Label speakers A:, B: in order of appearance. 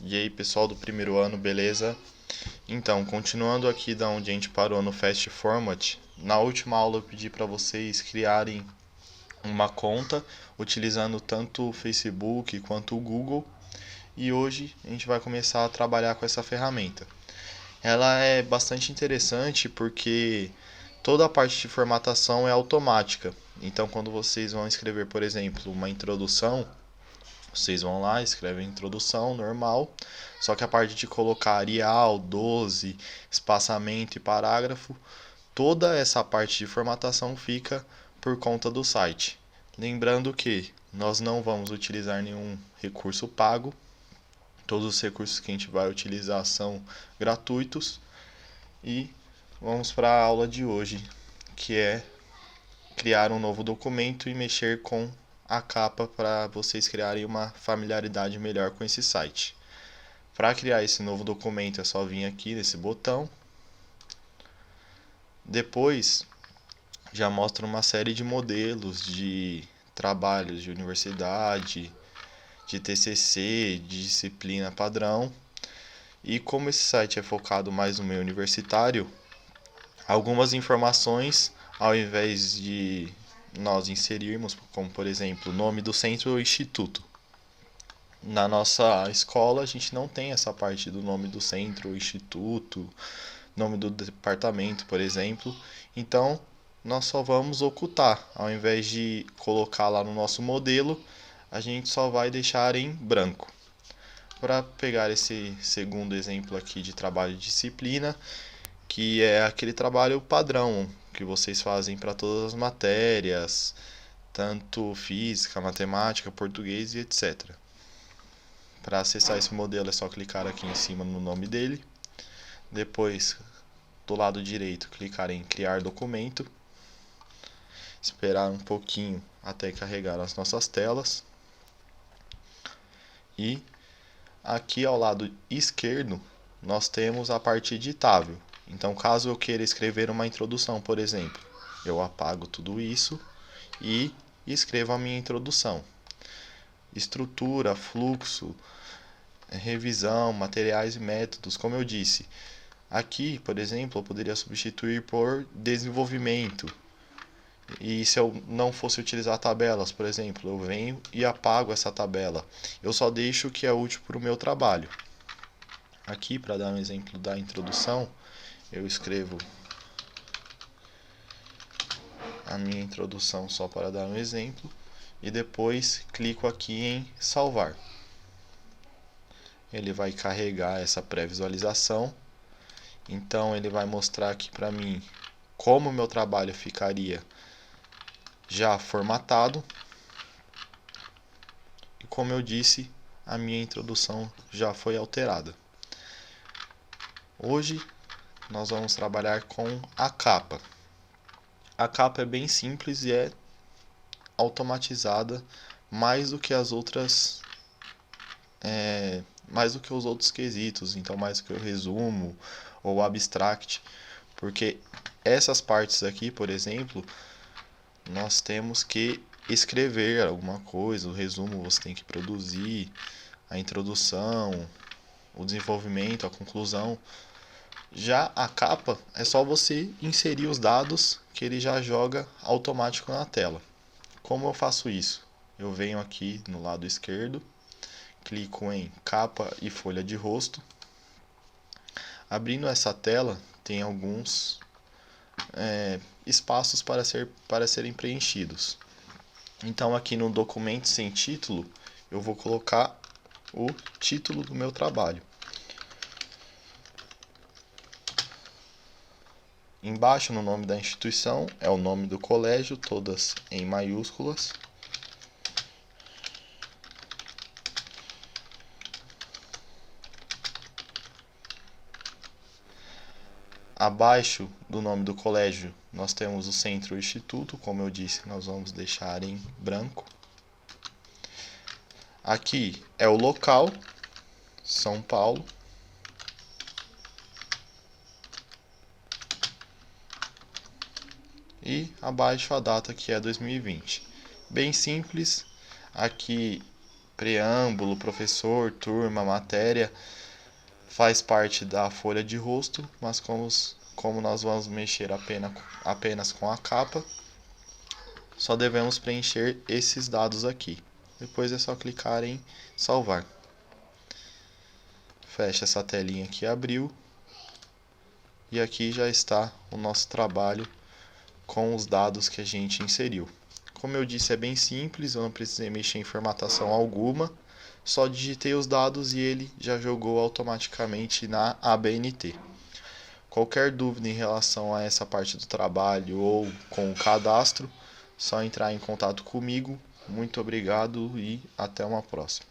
A: E aí, pessoal do primeiro ano, beleza? Então, continuando aqui da onde a gente parou no Fast Format, na última aula eu pedi para vocês criarem uma conta utilizando tanto o Facebook quanto o Google, e hoje a gente vai começar a trabalhar com essa ferramenta. Ela é bastante interessante porque toda a parte de formatação é automática. Então, quando vocês vão escrever, por exemplo, uma introdução, vocês vão lá, escrevem introdução normal, só que a parte de colocar Arial, 12, espaçamento e parágrafo, toda essa parte de formatação fica por conta do site. Lembrando que nós não vamos utilizar nenhum recurso pago, todos os recursos que a gente vai utilizar são gratuitos. E vamos para a aula de hoje, que é criar um novo documento e mexer com a capa para vocês criarem uma familiaridade melhor com esse site. Para criar esse novo documento é só vir aqui nesse botão. Depois já mostra uma série de modelos de trabalhos de universidade, de TCC, de disciplina padrão. E como esse site é focado mais no meio universitário, algumas informações, ao invés de nós inserirmos, como por exemplo, o nome do centro ou instituto. Na nossa escola a gente não tem essa parte do nome do centro ou instituto, nome do departamento, por exemplo. Então, nós só vamos ocultar. Ao invés de colocar lá no nosso modelo, a gente só vai deixar em branco. Para pegar esse segundo exemplo aqui de trabalho de disciplina, que é aquele trabalho padrão que vocês fazem para todas as matérias, tanto física, matemática, português e etc. Para acessar esse modelo é só clicar aqui em cima no nome dele, depois do lado direito clicar em criar documento, esperar um pouquinho até carregar as nossas telas, e aqui ao lado esquerdo nós temos a parte editável. Então, caso eu queira escrever uma introdução, por exemplo, eu apago tudo isso e escrevo a minha introdução. Estrutura, fluxo, revisão, materiais e métodos, como eu disse. Aqui, por exemplo, eu poderia substituir por desenvolvimento. E se eu não fosse utilizar tabelas, por exemplo, eu venho e apago essa tabela. Eu só deixo o que é útil para o meu trabalho. Aqui, para dar um exemplo da introdução, eu escrevo a minha introdução só para dar um exemplo e depois clico aqui em salvar. Ele vai carregar essa pré-visualização, então ele vai mostrar aqui para mim como o meu trabalho ficaria já formatado, e como eu disse, a minha introdução já foi alterada. Hoje nós vamos trabalhar com a capa. A capa é bem simples e é automatizada mais do que as outras, mais do que os outros quesitos, então mais do que o resumo ou abstract, porque essas partes aqui, por exemplo, nós temos que escrever alguma coisa, o resumo você tem que produzir, a introdução, o desenvolvimento, a conclusão. Já a capa é só você inserir os dados que ele já joga automático na tela. Como eu faço isso? Eu venho aqui no lado esquerdo, clico em capa e folha de rosto. Abrindo essa tela, tem alguns espaços para serem preenchidos. Então aqui no documento sem título, eu vou colocar o título do meu trabalho. Embaixo, no nome da instituição, é o nome do colégio, todas em maiúsculas. Abaixo do nome do colégio, nós temos o centro e o instituto, como eu disse, nós vamos deixar em branco. Aqui é o local, São Paulo. E abaixo a data, que é 2020. Bem simples. Aqui preâmbulo, professor, turma, matéria, faz parte da folha de rosto, mas como nós vamos mexer apenas com a capa, só devemos preencher esses dados aqui. Depois é só clicar em salvar. Fecha essa telinha que abriu. E aqui já está o nosso trabalho com os dados que a gente inseriu. Como eu disse, é bem simples, eu não precisei mexer em formatação alguma. Só digitei os dados e ele já jogou automaticamente na ABNT. Qualquer dúvida em relação a essa parte do trabalho ou com o cadastro, só entrar em contato comigo. Muito obrigado e até uma próxima.